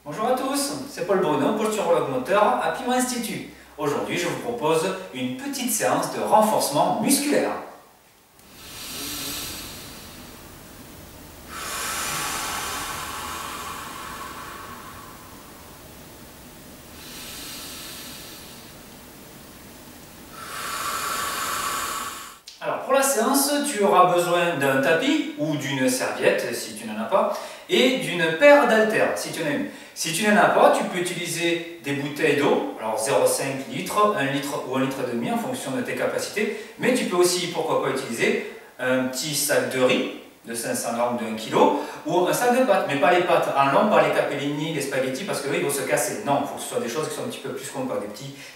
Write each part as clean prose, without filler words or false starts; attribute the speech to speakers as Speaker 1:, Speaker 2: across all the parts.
Speaker 1: Bonjour à tous, c'est Paul Bruno, posturologue moteur à Piment Institut. Aujourd'hui, je vous propose une petite séance de renforcement musculaire. Alors pour la séance, tu auras besoin d'un tapis ou d'une serviette si tu n'en as pas et d'une paire d'haltères si tu en as une. Si tu n'en as pas, tu peux utiliser des bouteilles d'eau, alors 0,5 litres, 1 litre ou 1,5 litre en fonction de tes capacités, mais tu peux aussi, pourquoi pas, utiliser un petit sac de riz de 500 grammes de 1 kg ou un sac de pâtes, mais pas les pâtes en long, pas les capellini, les spaghettis parce que ils vont se casser. Non, il faut que ce soit des choses qui sont un petit peu plus compactes,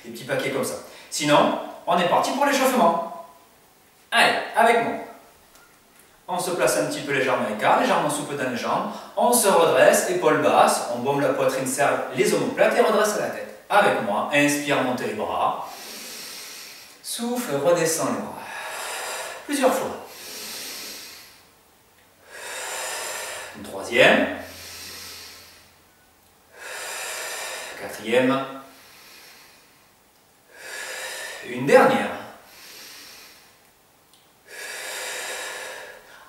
Speaker 1: des petits paquets comme ça. Sinon, on est parti pour l'échauffement. Allez, avec moi. On se place un petit peu légèrement écart, légèrement souple dans les jambes. On se redresse, épaules basses. On bombe la poitrine, serre les omoplates et redresse la tête. Avec moi, inspire, montez les bras. Souffle, redescend les bras. Plusieurs fois. Une troisième. Quatrième. Une dernière.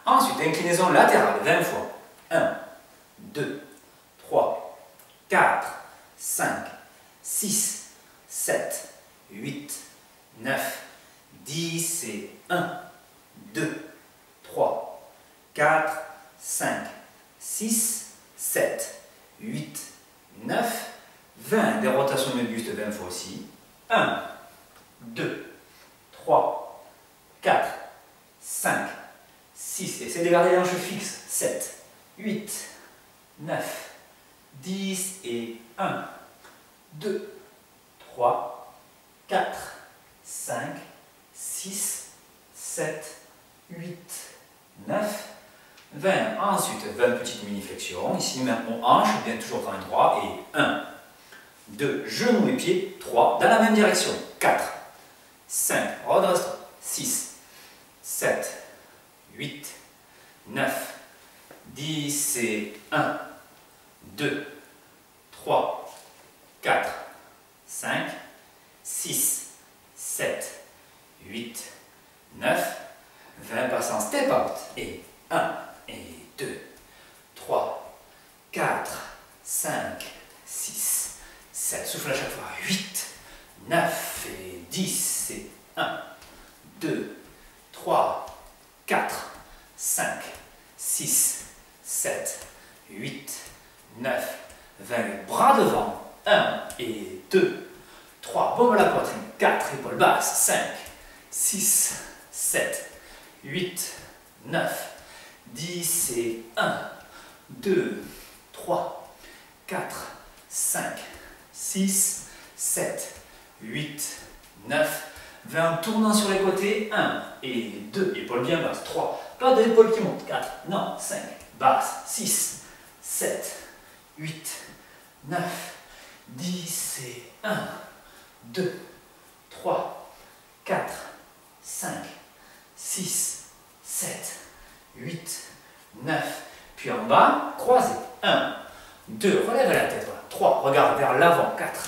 Speaker 1: Ensuite, inclinaison latérale, 20 fois. 1, 2, 3, 4, 5, 6, 7, 8, 9, 10 et 1, 2, 3, 4, 5, 6, 7, 8, 9, 20. Des rotations de buste 20 fois aussi. 1, 2, 3, 4, 5, 6, essayez de garder les hanches fixes, 7, 8, 9, 10 et 1, 2, 3, 4, 5, 6, 7, 8, 9, 20. Ensuite, 20 petites mini-flexions. Ici, main aux hanches, bien toujours dans les droit. Et 1, 2, genoux et pieds, 3, dans la même direction. 4, 5, redresse, 6, 7, 8, 9, 10 et 1, 2, 3, 4, 5, 6, 7, 8, 9, 20, passe en step out. Et 1, et 2, 3, 4, 5, 6, 7, souffle à chaque fois. 8, 9 et 10 et 1, 2, 3, 4, 5, 6, 7, 8, 9, 20. Bras devant. 1 et 2, 3. Bombe la poitrine. 4. Épaules basses. 5, 6, 7, 8, 9, 10 et 1, 2, 3, 4, 5, 6, 7, 8, 9, 20, tournant sur les côtés, 1 et 2, épaules bien basses, 3, pas d'épaule qui monte, 4, non, 5, basses, 6, 7, 8, 9, 10 et 1, 2, 3, 4, 5, 6, 7, 8, 9, puis en bas, croisé, 1, 2, relève la tête, voilà, 3, regarde vers l'avant, 4,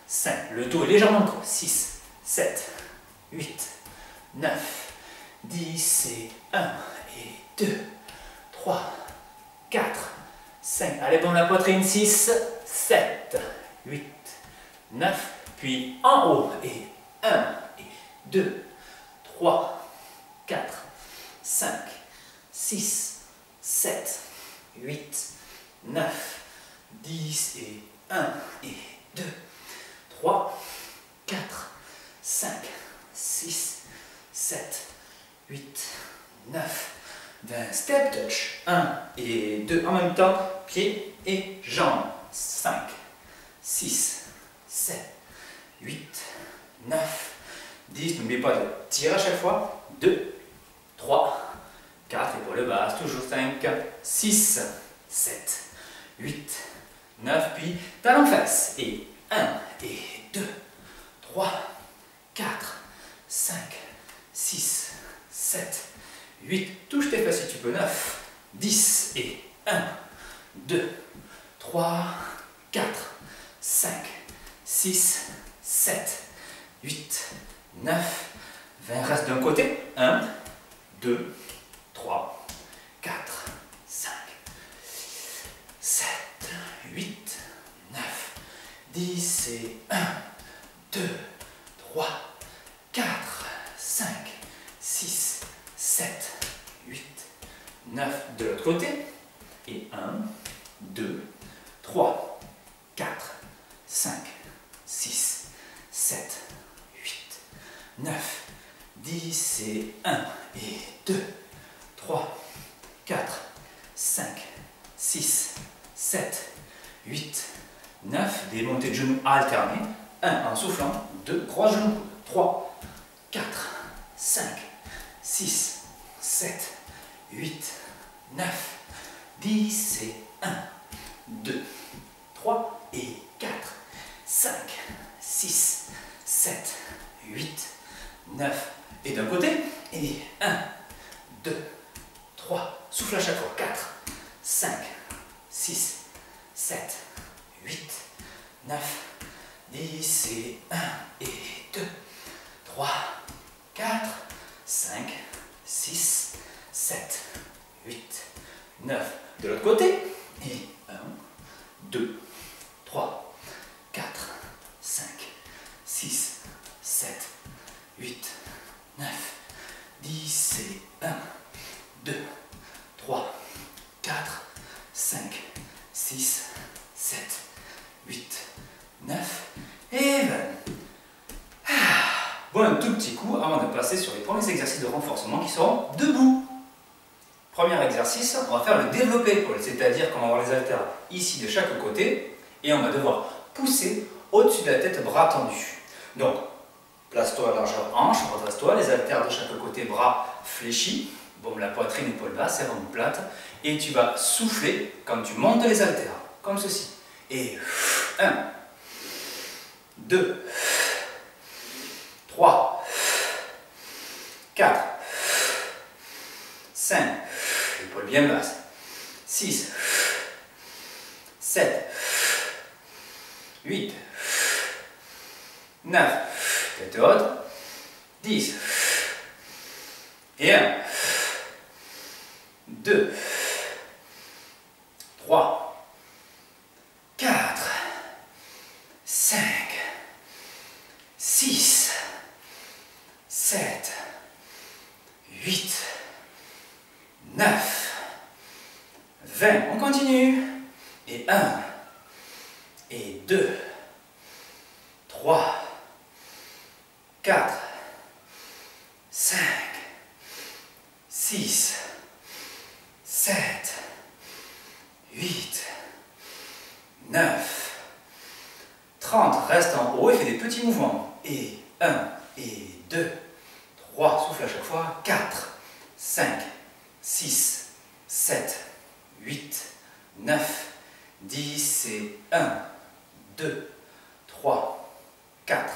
Speaker 1: 5, le dos est légèrement creux, 6, 7, 8, 9, 10 et 1 et 2, 3, 4, 5. Allez, bombe la poitrine, 6, 7, 8, 9. Puis en haut et 1 et 2, 3, 4, 5, 6, 7, 8, 9, 10 et 1 et 2, 3, 4, 5, 6, 7, 8, 9, 20. Step touch. 1 et 2 en même temps. Pieds et jambes. 5, 6, 7, 8, 9, 10. N'oubliez pas de tirer à chaque fois. 2, 3, 4. Épaules basses. Toujours 5, 6, 7, 8, 9. Puis talons fesses. Et 1 et 2, 3, 4, 5, 6, 7, 8, touche tes fesses si tu peux, 9, 10 et 1, 2, 3, 4, 5, 6, 7, 8, 9, 20. Reste d'un côté. 1, 2, 3, 4, 5, 7, 8, 9, 10 et 1, 2, 3, 4, 5, 6, 7, 8, 9. De l'autre côté. Et 1, 2, 3, 4, 5, 6, 7, 8, 9, 10 et 1 et 2, 3, 4, 5, 6, 7, 8, 9. Des montées de genoux alternées. 1 en soufflant, 2, croise genoux. 3, 4, 5, 6, 7, 8, 9, 10 et 1, 2, 3 et 4, 5, 6, 7, 8, 9. Et d'un côté, et 1, 2, 3, souffle à chaque fois. 4, 5, 6, 7, 8, 9, 10 et 1 et 2, 3, 4, 5, 6, 7, 8, 9. De l'autre côté. Et 1, 2, 3, 4, 5, 6, 7, 8, 9, 10 et 1, 2, 3, 4, 5, 6, 7, 8, 9 et 20. Bon, un tout petit coup avant de passer sur les premiers exercices de renforcement qui seront debout. Premier exercice, on va faire le développé épaule, c'est-à-dire qu'on va avoir les haltères ici de chaque côté et on va devoir pousser au-dessus de la tête, bras tendus. Donc, place-toi à largeur hanche, redresse-toi, les haltères de chaque côté, bras fléchis, bombe la poitrine, épaule basse, cerveau plate, et tu vas souffler quand tu montes les haltères, comme ceci. Et 1, 2, 3, 4, 5, épaule bien basse, 6, 7, 8, 9, tête haute, 10, et 1, 2, 3, 4, 5, 6, 7, 8, 9, 20. On continue. Et 1, et 2, 3, 4, 5, 6, 7, 8, 9, 30. Reste en haut et fais des petits mouvements. Et 1, et 2, 3, souffle à chaque fois. 4, 5, 6, 7, 8, 9, 10 et 1, 2, 3, 4,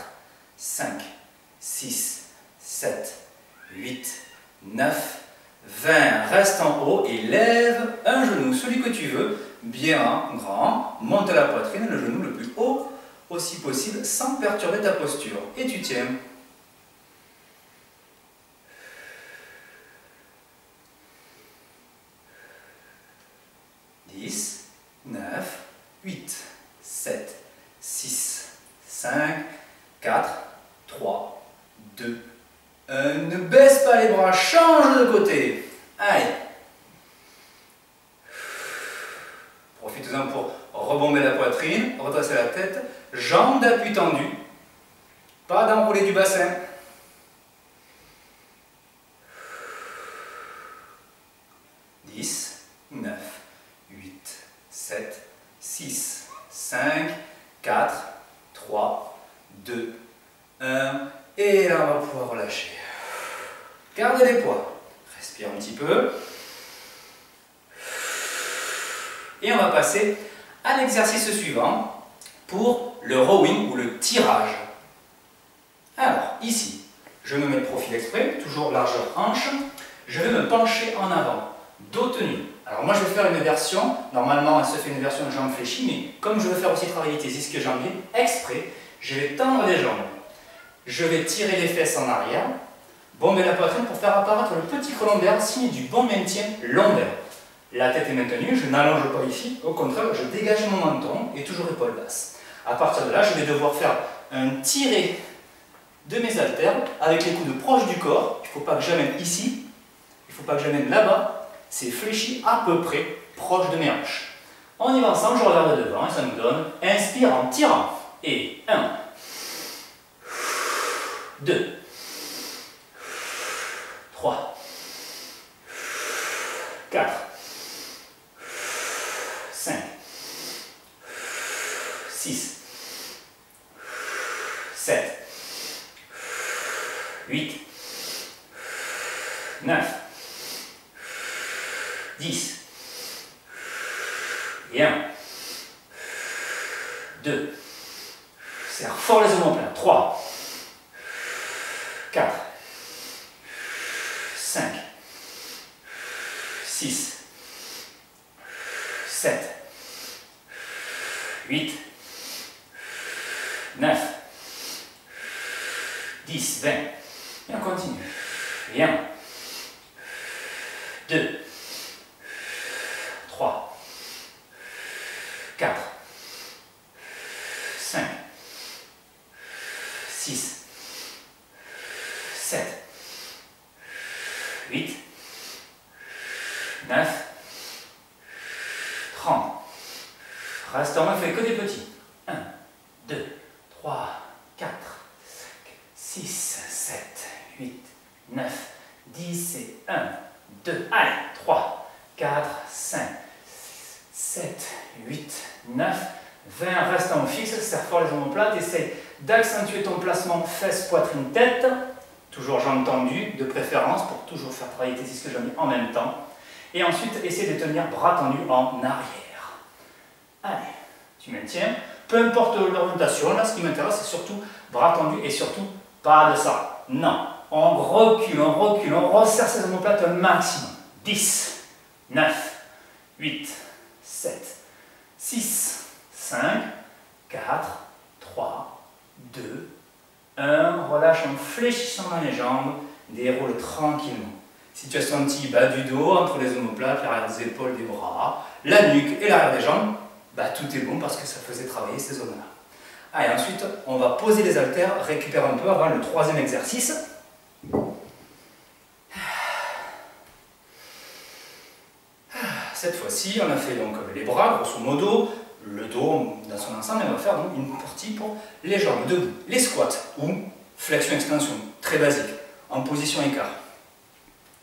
Speaker 1: 5, 6, 7, 8, 9, 20. Reste en haut et lève un genou, celui que tu veux, bien grand, monte la poitrine, le genou le plus haut aussi possible sans perturber ta posture. Et tu tiens. Dix, 9, 8, 7, 6, 5, 4, 3, 2, 1. Ne baisse pas les bras, change de côté. Allez. Profite-en pour rebomber la poitrine, redresser la tête, jambes d'appui tendues, pas d'enrouler du bassin. Dix, 9, 8, 7, 6, 5, 4, 3, 2, 1. Et là, on va pouvoir relâcher. Gardez les poids. Respire un petit peu. Et on va passer à l'exercice suivant pour le rowing ou le tirage. Alors, ici, je me mets le profil exprès, toujours largeur hanche. Je vais me pencher en avant, dos tenu. Alors moi je vais faire une version, normalement elle se fait une version de jambes fléchies, mais comme je veux faire aussi travailler tes ischio-jambiers, exprès, je vais tendre les jambes. Je vais tirer les fesses en arrière, bomber la poitrine pour faire apparaître le petit creux lombaire, signe du bon maintien lombaire. La tête est maintenue, je n'allonge pas ici, au contraire, je dégage mon menton et toujours épaule basse. À partir de là, je vais devoir faire un tiré de mes haltères avec les coudes proches du corps. Il ne faut pas que j'amène ici, il ne faut pas que j'amène là-bas. C'est fléchi à peu près proche de mes hanches. On y va ensemble, je regarde devant et ça nous donne. Inspire en tirant. Et 1, 2, 3, 4, 5, 6, 7, 8, 9, 10, et 1, 2, serre fort les omoplates, 3, 4, 5, 6, 7, 8, 9, 10, 20. Et on continue. Et 1, 2, 3, 4, 5, 6, 7, 8, 9, 30. Reste en main, fait que des petits. 1, 2, 3, 4, 6, 7, 8, 9, 10 et 1, 2, allez, 3, 4, 5, 7, 8, 9, 20, reste en fixe, serre fort les omoplates, essaye d'accentuer ton placement fesses, poitrine, tête, toujours jambes tendues, de préférence, pour toujours faire travailler tes ischio-jambiers en même temps, et ensuite essaye de tenir bras tendus en arrière. Allez, tu maintiens, peu importe l'orientation, là ce qui m'intéresse c'est surtout bras tendus et surtout pas de ça, non, on recule, on resserre ses omoplates un maximum, 10, 9, 8, 7, 6, 5, 4, 3, 2, 1, relâche en fléchissant dans les jambes, déroule tranquillement. Si tu as senti bas du dos, entre les omoplates, l'arrière des épaules, des bras, la nuque et l'arrière des jambes, bah, tout est bon parce que ça faisait travailler ces zones-là. Allez, ensuite, on va poser les haltères, récupère un peu avant le troisième exercice. Cette fois-ci, on a fait donc les bras, grosso modo, le dos dans son ensemble, et on va faire donc une partie pour les jambes debout. Les squats, ou flexion-extension, très basique, en position écart.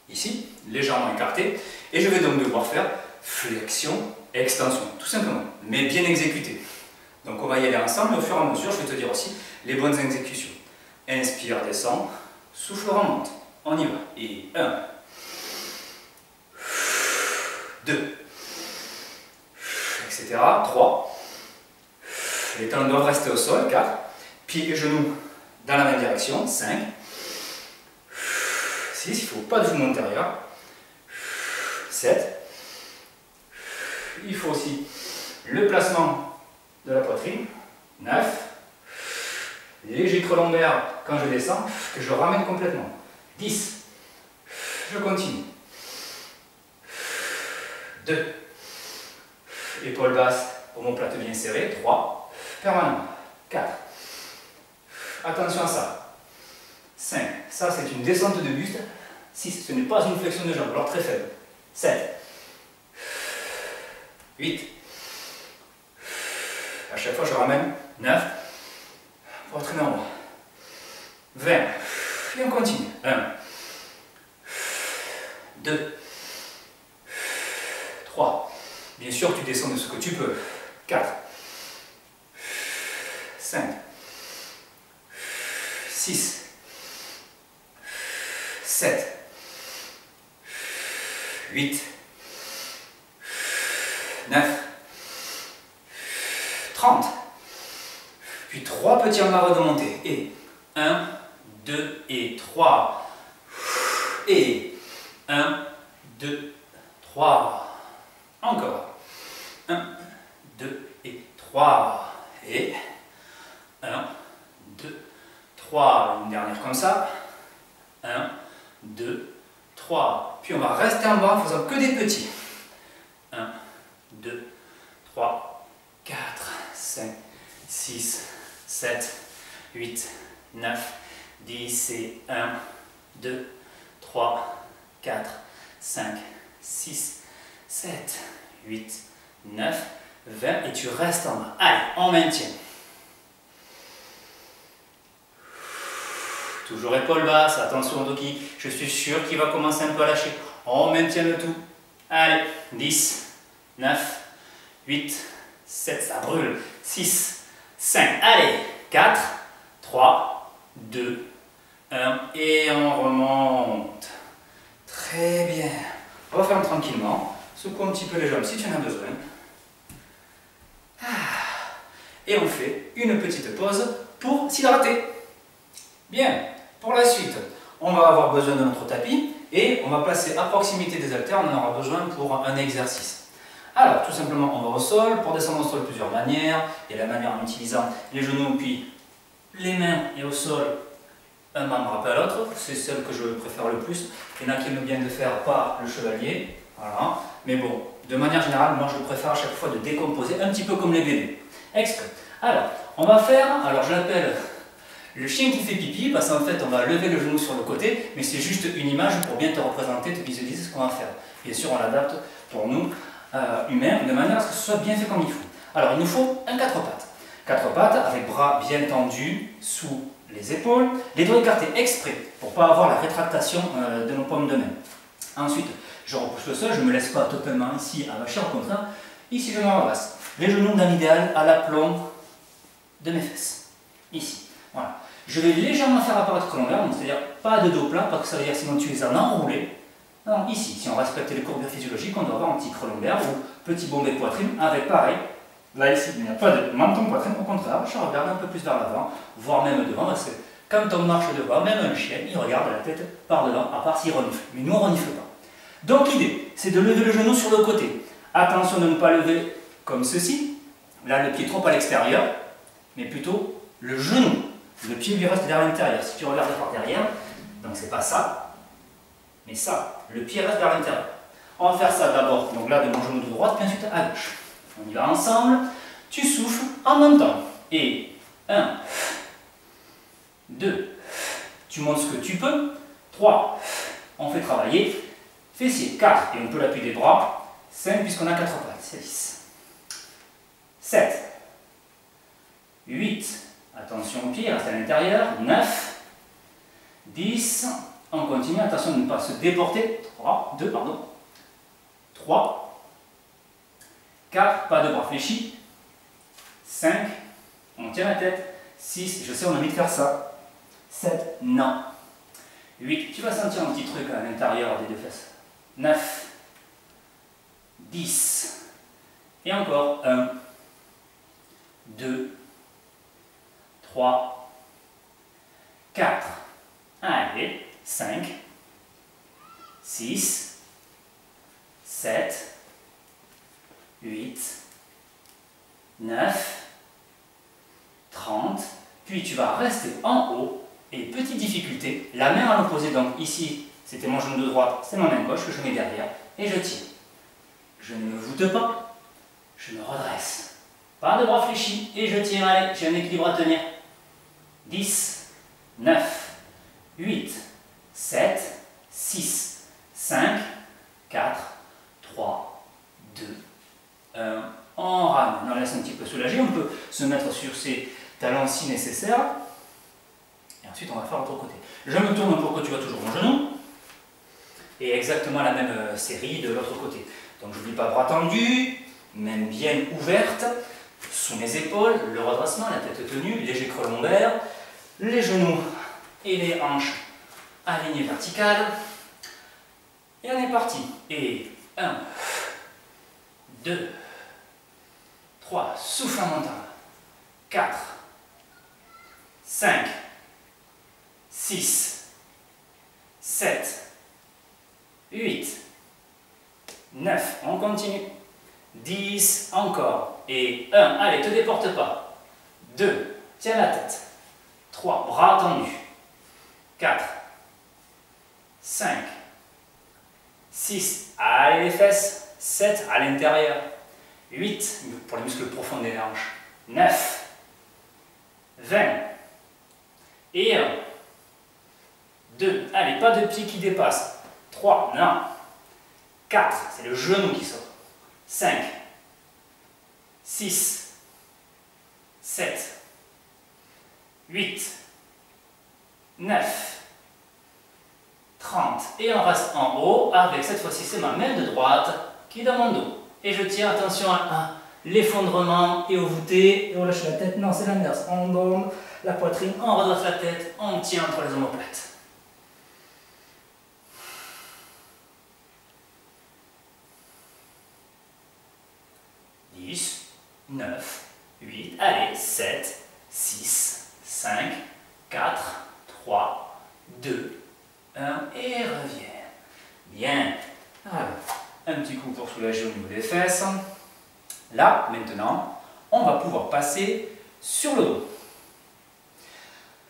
Speaker 1: Ici, légèrement écarté, et je vais donc devoir faire flexion-extension, tout simplement, mais bien exécuté. Donc on va y aller ensemble, et au fur et à mesure, je vais te dire aussi les bonnes exécutions. Inspire, descend, souffle, remonte. On y va. Et 1, 2, etc. 3, les talons doivent rester au sol, 4, pieds et genoux dans la même direction, 5, 6, il ne faut pas de mouvement antérieur, 7, il faut aussi le placement de la poitrine, 9, léger creux lombaire quand je descends, que je ramène complètement, 10, je continue, 2, épaules basses, omoplate bien serrée, 3, permanent, 4, attention à ça, 5, ça c'est une descente de buste, 6, ce n'est pas une flexion de jambe, alors très faible, 7, 8, à chaque fois je ramène, 9, poitrine en bas, 20, et on continue, 1, 2, 3, bien sûr tu descends de ce que tu peux, 4, 5, 6, 7, 8, 9, 30, puis 3 petits en barre de montée, et 1, 2 et 3, et 1, 2, 3, Encore. 1, 2 et 3. Et 1, 2, 3. Une dernière comme ça. 1, 2, 3. Puis on va rester en bas en faisant que des petits. 1, 2, 3, 4, 5, 6, 7, 8, 9, 10 et 1, 2, 3, 4, 5, 6, 7, 8, 9, 20 et tu restes en bas. Allez, on maintient. Toujours épaule basse, attention Doki, je suis sûr qu'il va commencer un peu à lâcher. On maintient le tout. Allez, 10, 9, 8, 7, ça brûle, 6, 5, allez, 4, 3, 2, 1 et on remonte. Très bien. On va faire tranquillement. Secoue un petit peu les jambes si tu en as besoin. Et on fait une petite pause pour s'hydrater. Bien. Pour la suite, on va avoir besoin de notre tapis et on va placer à proximité des haltères. On en aura besoin pour un exercice. Alors, tout simplement, on va au sol. Pour descendre au sol, de plusieurs manières. Il y a la manière en utilisant les genoux puis les mains et au sol, un membre après l'autre. C'est celle que je préfère le plus. Il y en a qui aiment bien de faire par le chevalier. Voilà. Mais bon, de manière générale, moi je préfère à chaque fois de décomposer un petit peu comme les bébés. Exprès. Alors, on va faire, alors je l'appelle le chien qui fait pipi, parce qu'en fait on va lever le genou sur le côté, mais c'est juste une image pour bien te représenter, te visualiser ce qu'on va faire. Bien sûr, on l'adapte pour nous, humains, de manière à ce que ce soit bien fait comme il faut. Alors, il nous faut un 4 pattes. 4 pattes avec bras bien tendus sous les épaules, les doigts écartés exprès pour ne pas avoir la rétractation de nos paumes de main. Ensuite, je repousse le sol, je ne me laisse pas totalement ici avacher, au contraire, ici je me redresse. Les genoux dans l'idéal à l'aplomb de mes fesses. Ici. Voilà. Je vais légèrement faire apparaître l'ombaire, c'est-à-dire pas de dos plat, parce que ça veut dire sinon tu les as enroulés. Non, ici, si on respecte les courbures physiologiques, on doit avoir un petit creux lombaire ou petit bombé poitrine avec pareil. Là, ici, il n'y a pas de menton poitrine, au contraire, je regarde un peu plus vers l'avant, voire même devant, parce que quand on marche devant, même un chien, il regarde la tête par devant, à part s'il renifle. Mais nous, on ne renifle pas. Donc l'idée, c'est de lever le genou sur le côté. Attention de ne pas lever comme ceci. Là, le pied trop à l'extérieur, mais plutôt le genou. Le pied lui reste vers l'intérieur. Si tu regardes par derrière, donc c'est pas ça, mais ça. Le pied reste vers l'intérieur. On va faire ça d'abord, donc là, de mon genou de droite, puis ensuite à gauche. On y va ensemble. Tu souffles en montant. Et 1, 2, tu montes ce que tu peux. 3, on fait travailler. Fessier, 4, et on peut l'appuyer des bras. 5, puisqu'on a 4 pattes, c'est 10. 7, 8, attention au pied, il reste à l'intérieur. 9, 10, on continue, attention de ne pas se déporter. 2, pardon. 3, 4, pas de bras fléchis. 5, on tient la tête. 6, je sais, on a envie de faire ça. 7, non. 8, tu vas sentir un petit truc à l'intérieur des deux fesses. 9, 10, et encore 1, 2, 3, 4, allez, 5, 6, 7, 8, 9, 30, puis tu vas rester en haut, et petite difficulté, la main à l'opposé, donc ici, c'était mon genou de droite, c'est ma main gauche que je mets derrière, et je tiens. Je ne me voûte pas, je me redresse. Pas de bras fléchis, et je tiens, allez, j'ai un équilibre à tenir. 10, 9, 8, 7, 6, 5, 4, 3, 2, 1. On ramène, on laisse un petit peu soulager, on peut se mettre sur ses talons si nécessaire. Et ensuite, on va faire l'autre côté. Je me tourne pour que tu vois toujours mon genou. Et exactement la même série de l'autre côté. Donc, je n'oublie pas bras tendus, main bien ouverte, sous mes épaules, le redressement, la tête tenue, léger creux lombaire, les genoux et les hanches alignées verticales. Et on est parti. Et 1, 2, 3, souffle en montant. 4, 5, 6, 7, 8, 9, on continue. 10, encore. Et 1, allez, te déporte pas. 2, tiens la tête. 3, bras tendus. 4, 5, 6, allez les fesses. 7, à l'intérieur. 8, pour les muscles profonds des hanches. 9, 20. Et 1, 2, allez, pas de pied qui dépasse. 3, non. 4, c'est le genou qui sort. 5, 6, 7, 8, 9, 30. Et on reste en haut avec cette fois-ci, c'est ma main de droite qui est dans mon dos. Et je tiens attention à l'effondrement et au voûté. Et on lâche la tête. Non, c'est l'inverse. On donne la poitrine, on redresse la tête, on tient entre les omoplates. 10, 9, 8, allez, 7, 6, 5, 4, 3, 2, 1, et reviens. Bien. Alors, un petit coup pour soulager au niveau des fesses. Là, maintenant, on va pouvoir passer sur le dos.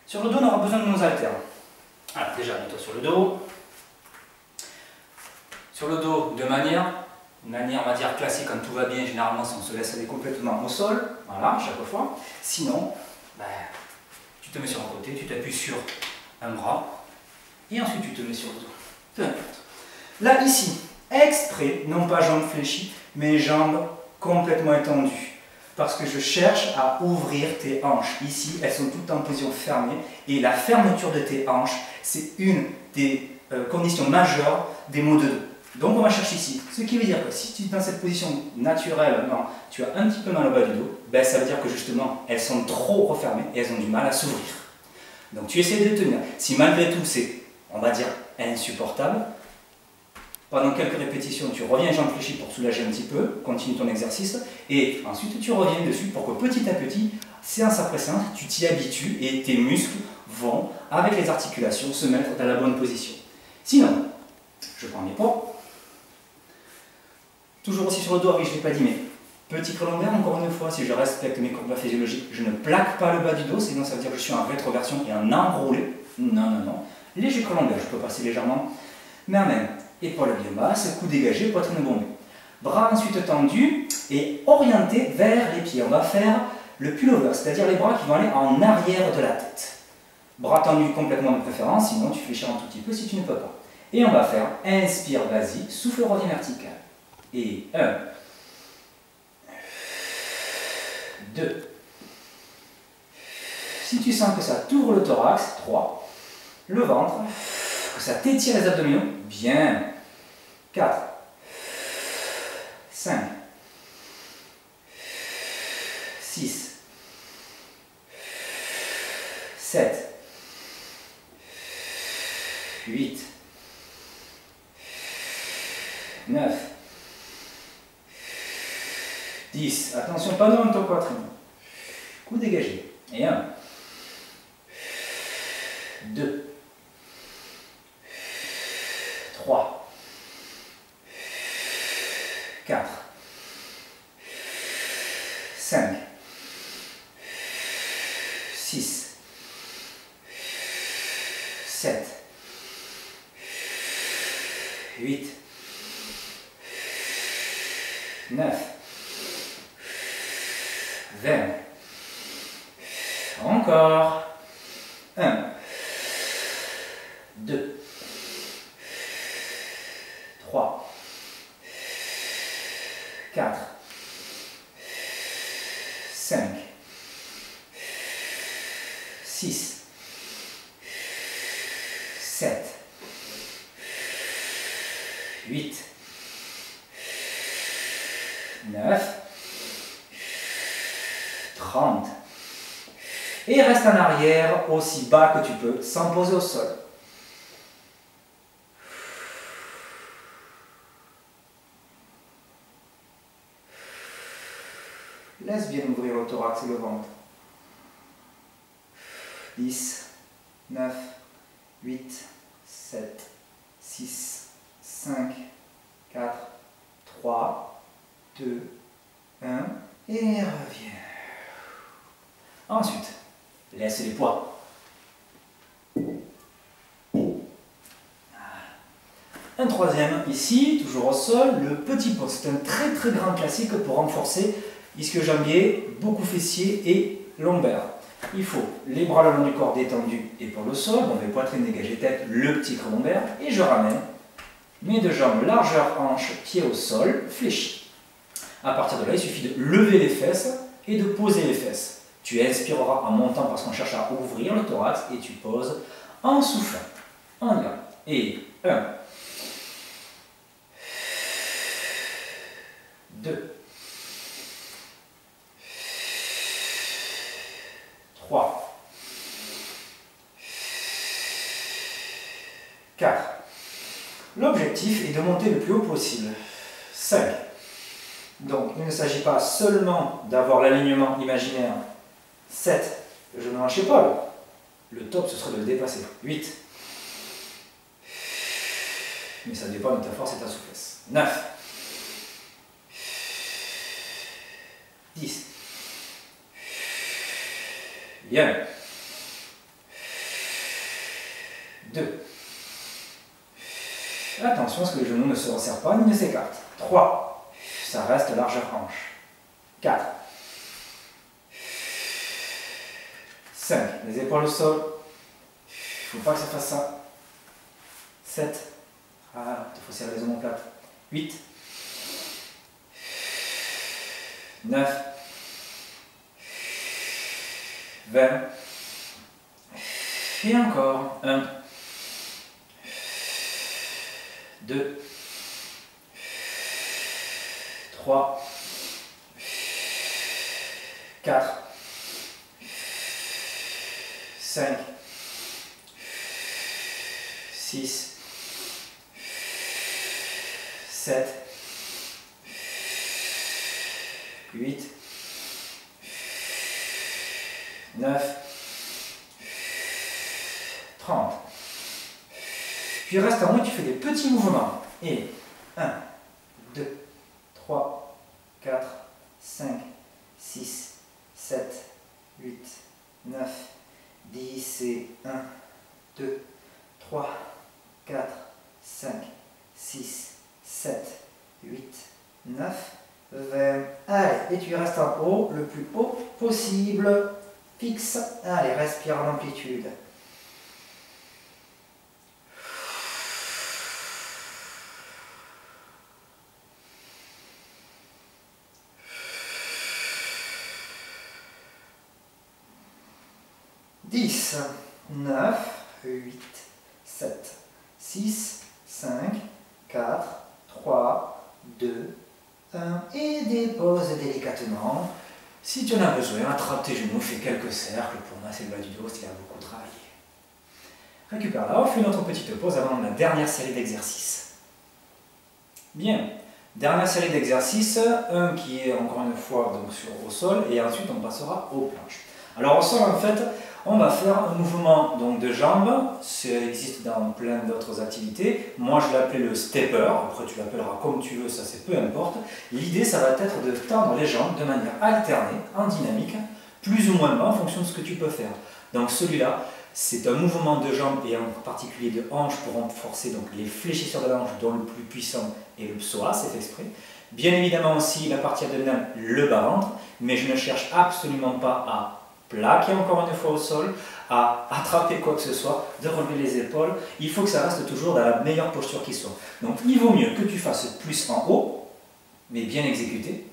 Speaker 1: Sur le dos, on aura besoin de nos haltères. Alors, déjà, mets-toi sur le dos. Sur le dos, de manière, on va dire classique, quand tout va bien, généralement, on se laisse aller complètement au sol. Voilà, chaque fois. Sinon, tu te mets sur un côté, tu t'appuies sur un bras, et ensuite tu te mets sur le dos. Peu importe. Là, ici, exprès, non pas jambes fléchies, mais jambes complètement étendues. Parce que je cherche à ouvrir tes hanches. Ici, elles sont toutes en position fermée. Et la fermeture de tes hanches, c'est une des conditions majeures des maux de dos. Donc on va chercher ici. Ce qui veut dire que si tu es dans cette position naturelle, non, tu as un petit peu mal au bas du dos, ça veut dire que justement, elles sont trop refermées et elles ont du mal à s'ouvrir. Donc tu essaies de tenir. Si malgré tout, c'est, on va dire, insupportable, pendant quelques répétitions, tu reviens jambes fléchies pour soulager un petit peu, continue ton exercice, et ensuite tu reviens dessus pour que petit à petit, séance après séance, tu t'y habitues et tes muscles vont, avec les articulations, se mettre dans la bonne position. Sinon, je prends mes poids. Toujours aussi sur le dos, oui, je ne l'ai pas dit, mais petit creux lombaire, encore une fois, si je respecte mes courbes physiologiques, je ne plaque pas le bas du dos, sinon ça veut dire que je suis en rétroversion et en enroulé. Non, non, non. Léger creux lombaire, je peux passer légèrement, mais en même. Épaules bien basses, cou dégagé, poitrine bombée. Bras ensuite tendus et orientés vers les pieds. On va faire le pullover, c'est-à-dire les bras qui vont aller en arrière de la tête. Bras tendus complètement de préférence, sinon tu fléchis un tout petit peu si tu ne peux pas. Et on va faire, inspire, vas-y, souffle, revient vertical. Et 1, 2. Si tu sens que ça t'ouvre le thorax, 3. Le ventre, que ça t'étire les abdominaux, bien. 4, 5, 6, 7, 8, 9, 10. Attention, pas dans ton poitrine. Cou dégagé. Et 1, 2, 3, 4, 5, 6, 7, 8, 9, 20. Encore. 1, 2, 3, 4, 5, 6, 7, 8, 9, 30. Et reste en arrière aussi bas que tu peux, sans poser au sol. Laisse bien ouvrir le thorax et le ventre. 10, 9, 8, 7, 6, 5, 4, 3, 2, 1, et reviens. Ensuite, laisse les poids. Un troisième ici, toujours au sol, le petit pot. C'est un très très grand classique pour renforcer ischio-jambier, beaucoup fessier et lombaire. Il faut les bras le long du corps détendus, épaules au sol, donc les poitrines dégagées tête, le petit creux lombaire, et je ramène mes deux jambes largeur hanche, pied au sol, fléchis. À partir de là, il suffit de lever les fesses et de poser les fesses. Tu inspireras en montant parce qu'on cherche à ouvrir le thorax et tu poses en soufflant. On y va. Et 1, 2, 3, 4. L'objectif est de monter le plus haut possible. 5. Donc, il ne s'agit pas seulement d'avoir l'alignement imaginaire. 7. Le genou hanche épaule. Le top, ce serait de le dépasser. 8. Mais ça dépend de ta force et ta souplesse. 9. 10. Bien. 2. Attention à ce que le genou ne se resserre pas ni ne s'écarte. 3. Ça reste largeur hanche. 4. 5. Les épaules au sol. Il ne faut pas que ça fasse ça. 7. Ah, il faut serrer les omoplates. 8. 9. 20. Et encore. 1. 2. 3. 4. 5. 6. 7. 8. 9. 30. Puis reste en haut, tu fais des petits mouvements. Et 1, 2, 3, 4, 5, 6, 7, 8, 9, 10 et 1, 2, 3, 4, 5, 6, 7, 8, 9, 20. Allez, et tu restes en haut le plus haut possible. Fixe. Allez, respire en amplitude. Dix, 9, 8, 7, 6, 5, 4, 3, 2, 1. Et dépose délicatement. Si tu en as besoin, attrape tes genoux, fais quelques cercles pour masser le bas du dos s'il y a beaucoup travaillé. Récupère là, on fait notre petite pause avant la dernière série d'exercices. Bien, dernière série d'exercices, un qui est encore une fois donc au sol et ensuite on passera aux planches. Alors au sol en fait, on va faire un mouvement donc, de jambes, ça existe dans plein d'autres activités. Moi je l'appelais le stepper, après tu l'appelleras comme tu veux, ça c'est peu importe. L'idée ça va être de tendre les jambes de manière alternée, en dynamique, plus ou moins bas en fonction de ce que tu peux faire. Donc celui-là, c'est un mouvement de jambes et en particulier de hanches pour renforcer donc, les fléchisseurs de la hanche dont le plus puissant est le psoas, c'est fait exprès. Bien évidemment aussi la partie abdominale, le bas-ventre, mais je ne cherche absolument pas à plaquer encore une fois au sol, à attraper quoi que ce soit, de relever les épaules. Il faut que ça reste toujours dans la meilleure posture qui soit. Donc il vaut mieux que tu fasses plus en haut, mais bien exécuté,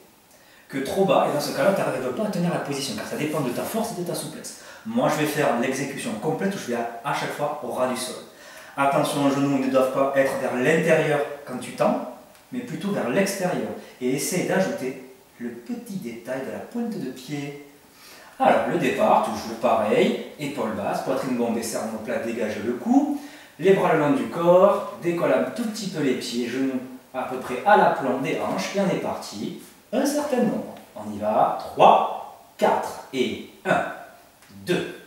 Speaker 1: que trop bas, et dans ce cas-là, tu n'arrives pas à tenir la position, car ça dépend de ta force et de ta souplesse. Moi, je vais faire l'exécution complète où je vais à chaque fois au ras du sol. Attention, les genoux ne doivent pas être vers l'intérieur quand tu tends, mais plutôt vers l'extérieur. Et essaye d'ajouter le petit détail de la pointe de pied. Alors, le départ, toujours pareil, épaules basses, poitrine bombée, cerveau plat, dégage le cou, les bras le long du corps, décolle un tout petit peu les pieds, genoux à peu près à l'aplomb des hanches, et on est parti, un certain nombre. On y va, 3, 4, et 1, 2,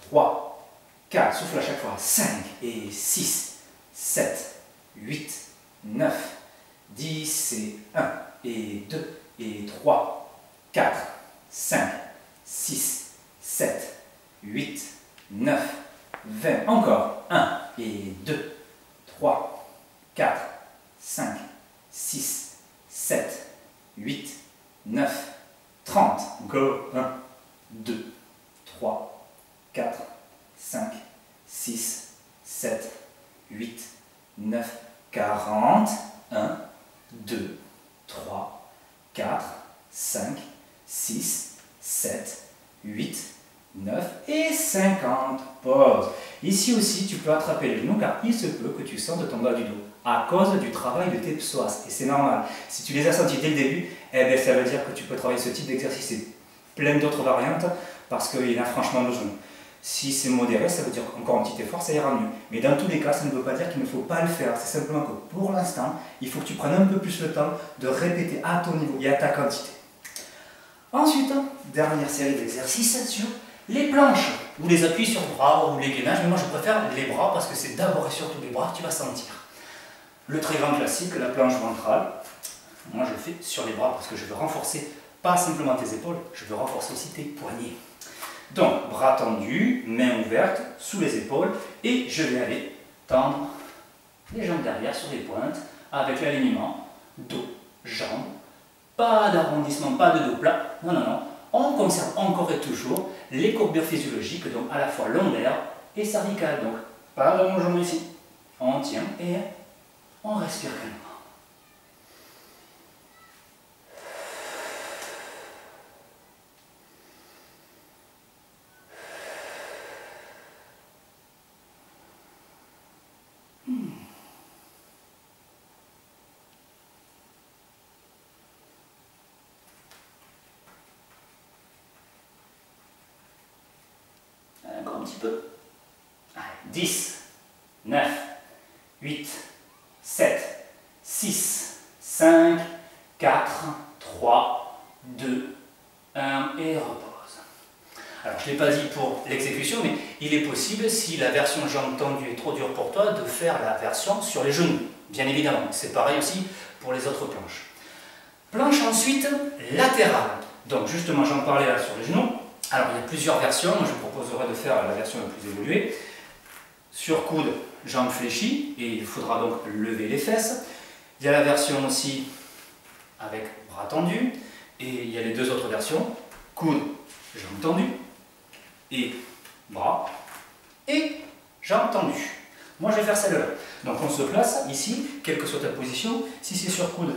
Speaker 1: 3, 4, souffle à chaque fois, 5, et 6, 7, 8, 9, 10, et 1, et 2 et 3, 4, 5, 6, 7, 8, 9, 20. Encore 1 et 2, 3, 4, 5, 6, 7, 8, 9, 30. Encore 1, 2, 3, 4, 5, 6, 7, 8, 9, 40. 1, 2, 3, 4, 5, 6, 7, 8, 9 et 50. Pause. Ici aussi, tu peux attraper les genoux car il se peut que tu sentes ton bas du dos à cause du travail de tes psoas. Et c'est normal. Si tu les as sentis dès le début, eh bien, ça veut dire que tu peux travailler ce type d'exercice et plein d'autres variantes parce qu'il y en a franchement besoin. Si c'est modéré, ça veut dire qu'encore un petit effort, ça ira mieux. Mais dans tous les cas, ça ne veut pas dire qu'il ne faut pas le faire. C'est simplement que pour l'instant, il faut que tu prennes un peu plus le temps de répéter à ton niveau et à ta quantité. Ensuite, dernière série d'exercices sur les planches, ou les appuis sur bras, ou les gainages. Mais moi, je préfère les bras parce que c'est d'abord et surtout les bras que tu vas sentir. Le très grand classique, la planche ventrale. Moi, je le fais sur les bras parce que je veux renforcer pas simplement tes épaules, je veux renforcer aussi tes poignets. Donc, bras tendus, mains ouvertes, sous les épaules, et je vais aller tendre les jambes derrière sur les pointes, avec l'alignement, dos, jambes, pas d'arrondissement, pas de dos plat, non, non, non, on conserve encore et toujours les courbures physiologiques, donc à la fois lombaires et cervicales, donc pas d'allongement ici, on tient et on respire calmement. Encore un petit peu. Allez, 10, 9, 8, 7, 6, 5, 4, 3, 2, 1 et repose. Alors je ne l'ai pas dit pour l'exécution, mais il est possible, si la version jambes tendues est trop dure pour toi, de faire la version sur les genoux. Bien évidemment, c'est pareil aussi pour les autres planches. Planche ensuite latérale. Donc justement, j'en parlais là sur les genoux. Alors il y a plusieurs versions, moi je proposerai de faire la version la plus évoluée. Sur coude, jambes fléchies, et il faudra donc lever les fesses. Il y a la version aussi avec bras tendus, et il y a les deux autres versions, coude, jambes tendues, et bras, et jambes tendues. Moi je vais faire celle-là. Donc on se place ici, quelle que soit ta position, si c'est sur coude,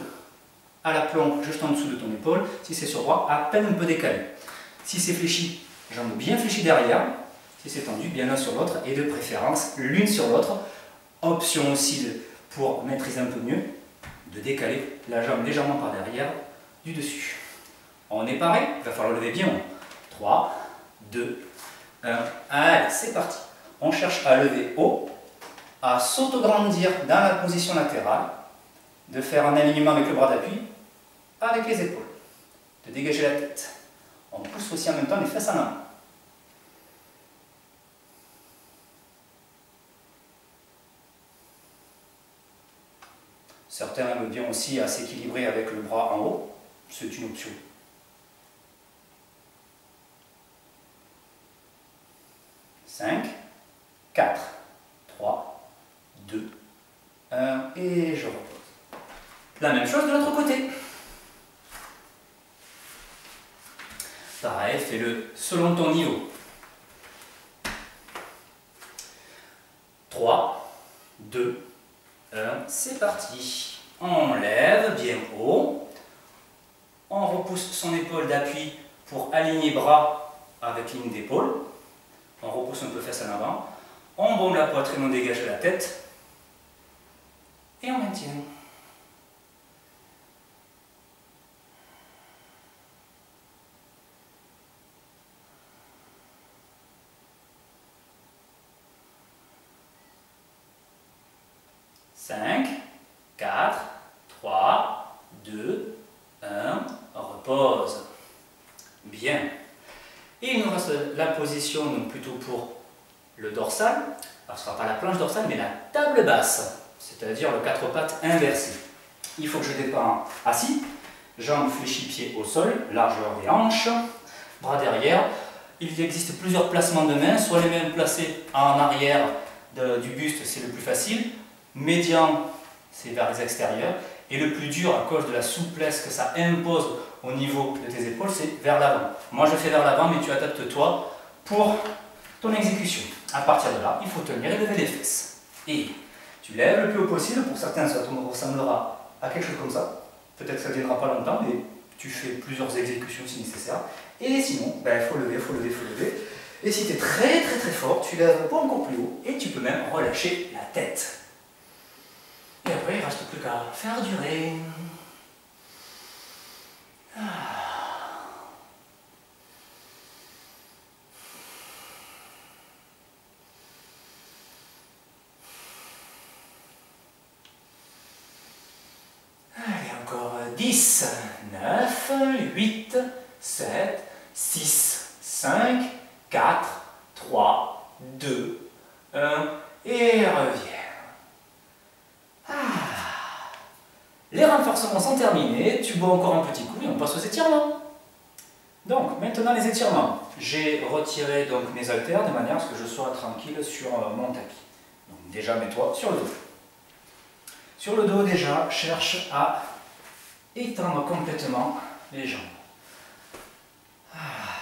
Speaker 1: à la planque, juste en dessous de ton épaule, si c'est sur bras, à peine un peu décalé. Si c'est fléchi, jambes bien fléchies derrière. Si c'est tendu, bien l'un sur l'autre, et de préférence l'une sur l'autre. Option aussi, pour maîtriser un peu mieux, de décaler la jambe légèrement par derrière du dessus. On est paré, il va falloir lever bien haut. 3, 2, 1, allez, c'est parti. On cherche à lever haut, à s'autograndir dans la position latérale, de faire un alignement avec le bras d'appui, avec les épaules, de dégager la tête. On pousse aussi en même temps les fesses en avant. Certains aiment bien aussi à s'équilibrer avec le bras en haut, c'est une option. Cinq, 4, 3, 2, 1 et je repose. La même chose de l'autre côté. Pareil, fais-le selon ton niveau. 3, 2, 1, c'est parti. On lève bien haut. On repousse son épaule d'appui pour aligner bras avec ligne d'épaule. On repousse un peu face en avant. On bombe la poitrine, on dégage la tête. Et on maintient. Cinq, 4, 3, 2, 1, repose. Bien. Et il nous reste la position, donc plutôt pour le dorsal. Alors ce ne sera pas la planche dorsale, mais la table basse, c'est-à-dire le 4 pattes inversé. Il faut que je dépends assis, Jambes fléchies, pieds au sol, largeur des hanches, bras derrière. Il existe plusieurs placements de mains, soit les mains placées en arrière du buste, c'est le plus facile. Médian, c'est vers les extérieurs. Et le plus dur, à cause de la souplesse que ça impose au niveau de tes épaules, c'est vers l'avant. Moi, je fais vers l'avant, mais tu adaptes toi pour ton exécution. À partir de là, il faut tenir et lever les fesses. Et tu lèves le plus haut possible. Pour certains, ça ressemblera à quelque chose comme ça. Peut-être que ça ne tiendra pas longtemps, mais tu fais plusieurs exécutions si nécessaire. Et sinon, il faut lever, il faut lever, il faut lever. Et si tu es très très très fort, tu lèves pas encore plus haut et tu peux même relâcher la tête. Et après, il ne reste plus qu'à faire durer. Allez, encore 10, 9, 8, 7, 6, 5, 4, 3, 2, 1, et reviens. Les renforcements sont terminés, tu bois encore un petit coup et on passe aux étirements. Donc, maintenant les étirements. J'ai retiré donc mes haltères de manière à ce que je sois tranquille sur mon tapis. Donc, déjà, mets-toi sur le dos. Sur le dos, déjà, cherche à étendre complètement les jambes.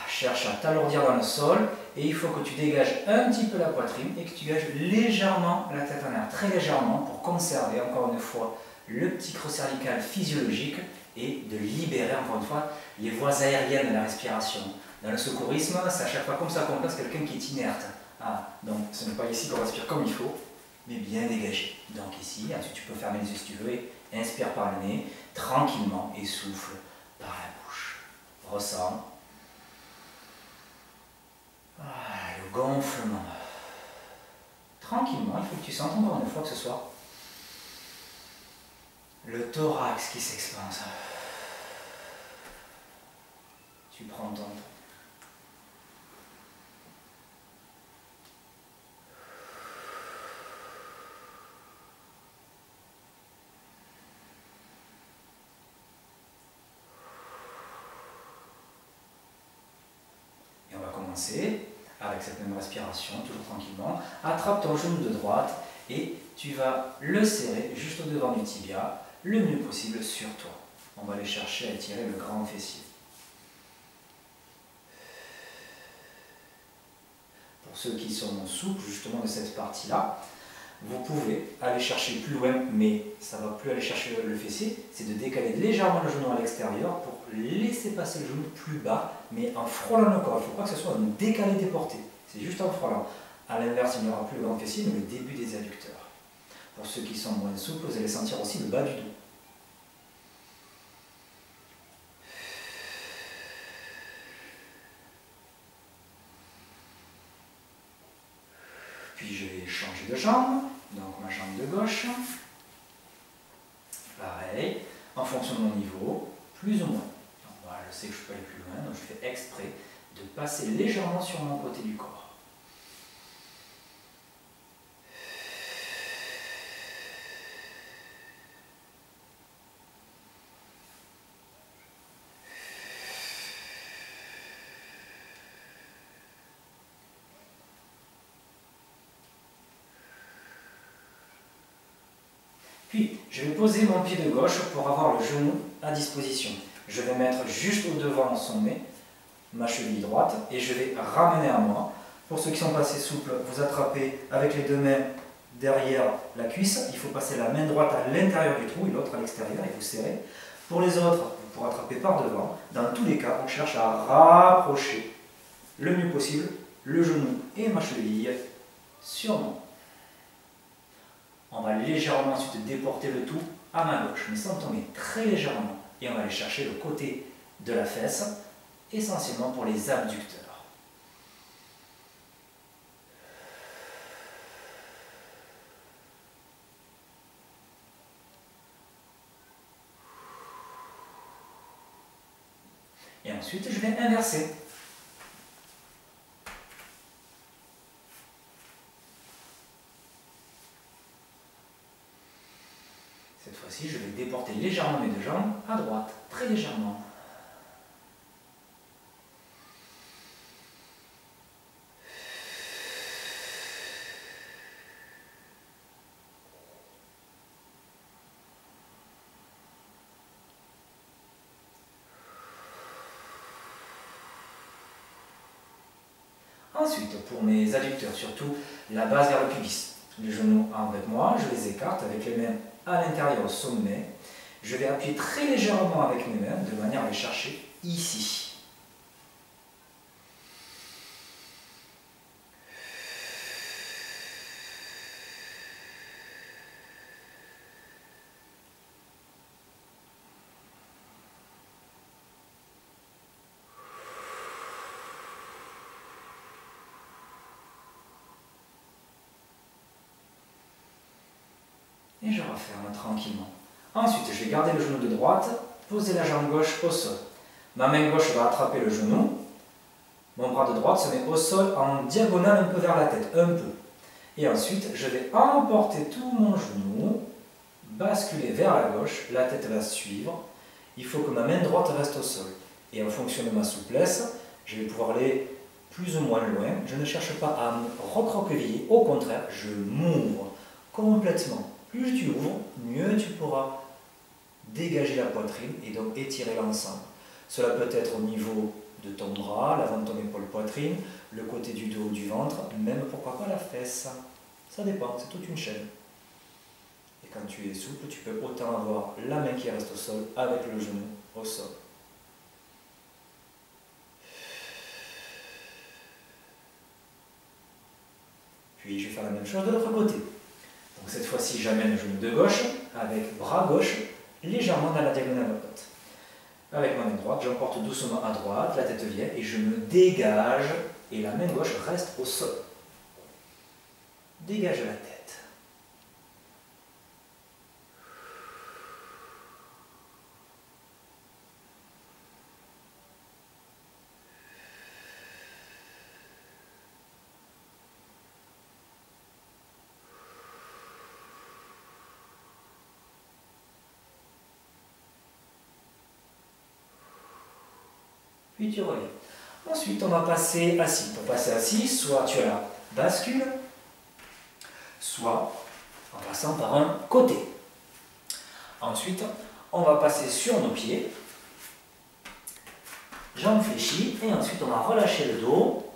Speaker 1: Cherche à t'alourdir dans le sol et il faut que tu dégages un petit peu la poitrine et que tu dégages légèrement la tête en l'air, très légèrement, pour conserver encore une fois le petit creux cervical physiologique et de libérer encore une fois les voies aériennes de la respiration. Dans le secourisme, c'est à chaque fois comme ça qu'on place quelqu'un qui est inerte. Donc ce n'est pas ici qu'on respire comme il faut, mais bien dégagé. Donc ici, ensuite tu peux fermer les yeux si tu veux et inspire par le nez, tranquillement, et souffle par la bouche. Ressens. Le gonflement. Tranquillement, il faut que tu sentes encore une fois que ce soit le thorax qui s'expanse. Tu prends ton temps. Et on va commencer avec cette même respiration, toujours tranquillement. Attrape ton genou de droite et tu vas le serrer juste au devant du tibia, le mieux possible sur toi. On va aller chercher à étirer le grand fessier. Pour ceux qui sont souples justement de cette partie-là, vous pouvez aller chercher plus loin, mais ça ne va plus aller chercher le fessier, c'est de décaler légèrement le genou à l'extérieur pour laisser passer le genou plus bas, mais en frôlant le corps. Il ne faut pas que ce soit un décalé déporté, c'est juste en frôlant. À l'inverse, il n'y aura plus le grand fessier, mais le début des adducteurs. Pour ceux qui sont moins souples, vous allez sentir aussi le bas du dos. Puis je vais changer de jambe, donc ma jambe de gauche. Pareil, en fonction de mon niveau, plus ou moins. Donc, voilà, je sais que je peux aller plus loin, donc je fais exprès de passer légèrement sur mon côté du corps. Puis, je vais poser mon pied de gauche pour avoir le genou à disposition. Je vais mettre juste au devant son nez, ma cheville droite, et je vais ramener à moi. Pour ceux qui sont pas assez souples, vous attrapez avec les deux mains derrière la cuisse. Il faut passer la main droite à l'intérieur du trou et l'autre à l'extérieur et vous serrez. Pour les autres, vous pourrez attraper par devant. Dans tous les cas, on cherche à rapprocher le mieux possible le genou et ma cheville sur moi. On va légèrement ensuite déporter le tout à ma gauche, mais sans tomber, très légèrement. Et on va aller chercher le côté de la fesse, essentiellement pour les abducteurs. Et ensuite, je vais inverser. Cette fois-ci, je vais déporter légèrement mes deux jambes à droite. très légèrement. Ensuite, pour mes adducteurs, surtout la base vers le pubis. Les genoux avec moi, je les écarte avec les mains à l'intérieur au sommet. Je vais appuyer très légèrement avec mes mains de manière à les chercher ici. Et je referme tranquillement. Ensuite, je vais garder le genou de droite, poser la jambe gauche au sol. Ma main gauche va attraper le genou. Mon bras de droite se met au sol en diagonale un peu vers la tête, un peu. Et ensuite, je vais emporter tout mon genou, basculer vers la gauche, la tête va suivre. Il faut que ma main droite reste au sol. Et en fonction de ma souplesse, je vais pouvoir aller plus ou moins loin. Je ne cherche pas à me recroqueviller, au contraire, je m'ouvre complètement. Plus tu ouvres, mieux tu pourras dégager la poitrine et donc étirer l'ensemble. Cela peut être au niveau de ton bras, l'avant de ton épaule poitrine, le côté du dos ou du ventre, même pourquoi pas la fesse. Ça dépend, c'est toute une chaîne. Et quand tu es souple, tu peux autant avoir la main qui reste au sol avec le genou au sol. Puis je vais faire la même chose de l'autre côté. Donc cette fois-ci, j'amène le genou de gauche avec bras gauche légèrement dans la diagonale haute. Avec ma main droite, j'emporte doucement à droite, la tête vient et je me dégage et la main gauche reste au sol. Dégage la tête. Puis tu reviens. Ensuite, on va passer assis. Pour passer assis, soit tu as la bascule, soit en passant par un côté. Ensuite, on va passer sur nos pieds, jambes fléchies, et ensuite on va relâcher le dos,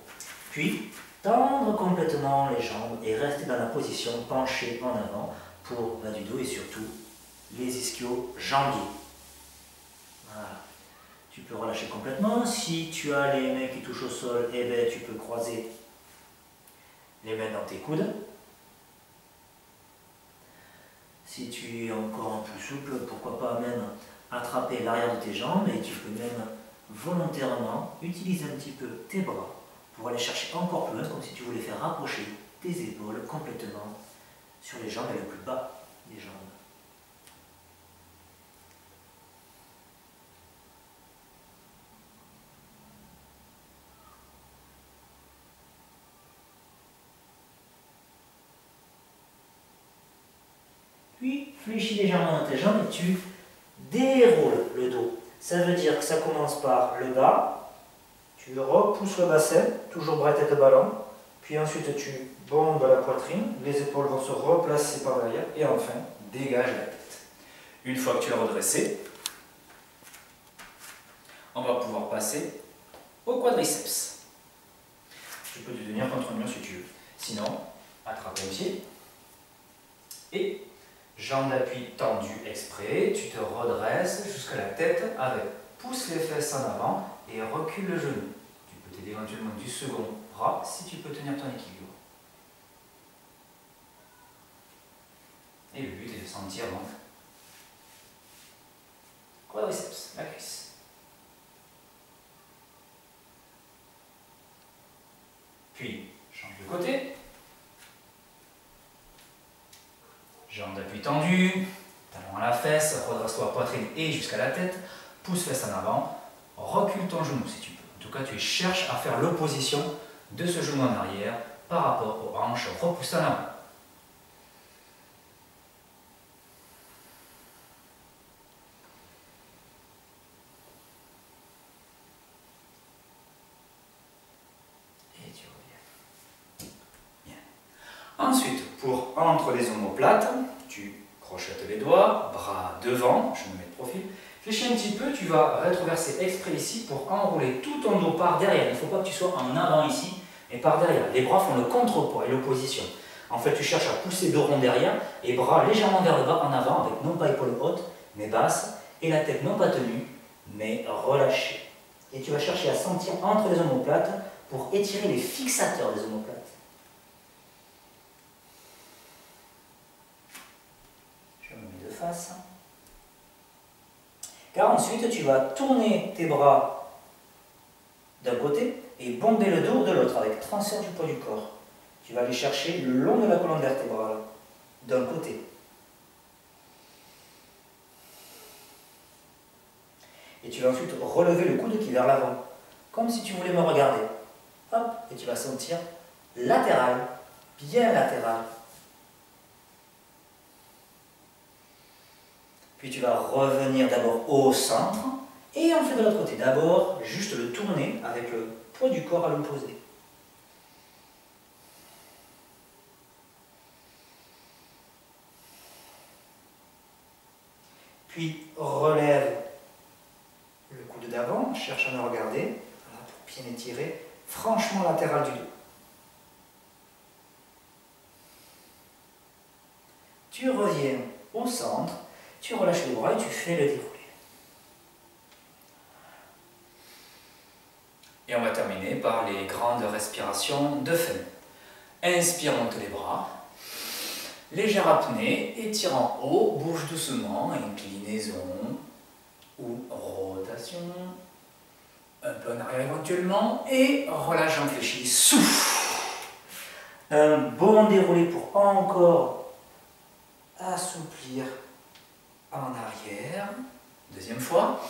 Speaker 1: puis tendre complètement les jambes et rester dans la position penchée en avant pour bas du dos et surtout les ischio-jambiers. Voilà. Tu peux relâcher complètement. Si tu as les mains qui touchent au sol, eh bien, tu peux croiser les mains dans tes coudes. Si tu es encore plus souple, pourquoi pas même attraper l'arrière de tes jambes et tu peux même volontairement utiliser un petit peu tes bras pour aller chercher encore plus loin, comme si tu voulais faire rapprocher tes épaules complètement sur les jambes et le plus bas des jambes. Puis, fléchis légèrement dans tes jambes et tu déroules le dos. Ça veut dire que ça commence par le bas, tu repousses le bassin, toujours bras tête ballon, puis ensuite tu bombes la poitrine, les épaules vont se replacer par derrière et enfin, dégage la tête. Une fois que tu es redressé, on va pouvoir passer au quadriceps. Tu peux te tenir contre un mur si tu veux. Sinon, attrape un pied et jambes d'appui tendues exprès, tu te redresses jusqu'à la tête avec pousse les fesses en avant et recule le genou. Tu peux t'aider éventuellement du second bras si tu peux tenir ton équilibre. Et le but est de sentir donc quadriceps, la cuisse. Puis, change de côté. Jambes d'appui tendues, talon à la fesse, redresse-toi poitrine et jusqu'à la tête, pousse fesse en avant, recule ton genou si tu peux. En tout cas, tu cherches à faire l'opposition de ce genou en arrière par rapport aux hanches, repousse en avant. Ensuite, pour entre les omoplates, tu crochettes les doigts, bras devant, je me mets de profil. Fléchis un petit peu, tu vas rétroverser exprès ici pour enrouler tout ton dos par derrière. Il ne faut pas que tu sois en avant ici, mais par derrière. Les bras font le contrepoids et l'opposition. En fait, tu cherches à pousser dos rond derrière et bras légèrement vers le bas en avant avec non pas épaules hautes, mais basses, et la tête non pas tenue, mais relâchée. Et tu vas chercher à sentir entre les omoplates pour étirer les fixateurs des omoplates. Je me mets de face. Car ensuite, tu vas tourner tes bras d'un côté et bomber le dos de l'autre avec transfert du poids du corps. Tu vas aller chercher le long de la colonne vertébrale, d'un côté. Et tu vas ensuite relever le coude qui est vers l'avant, comme si tu voulais me regarder. Hop, et tu vas sentir latéral, bien latéral. Puis tu vas revenir d'abord au centre, et on fait de l'autre côté. D'abord, juste le tourner avec le poids du corps à l'opposé. Puis relève le coude d'avant, cherche à me regarder, voilà, pour bien étirer, franchement latéral du dos. Tu reviens au centre, tu relâches les bras et tu fais le déroulé. Et on va terminer par les grandes respirations de fin. Inspire, monte les bras. Légère apnée, étire en haut, bouge doucement, inclinaison ou rotation. Un peu en arrière éventuellement et relâche en fléchi. Souffle. Un bon déroulé pour encore assouplir en arrière. Deuxième fois.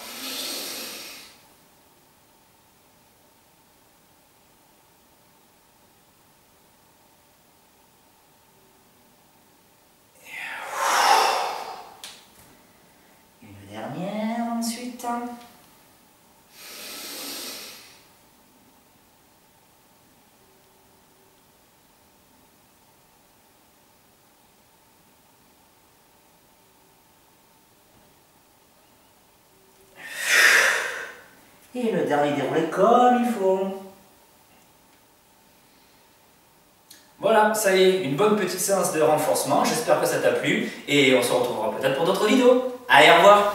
Speaker 1: Une dernière ensuite. Et le dernier déroulé comme il faut. Voilà, ça y est, une bonne petite séance de renforcement. J'espère que ça t'a plu et on se retrouvera peut-être pour d'autres vidéos. Allez, au revoir!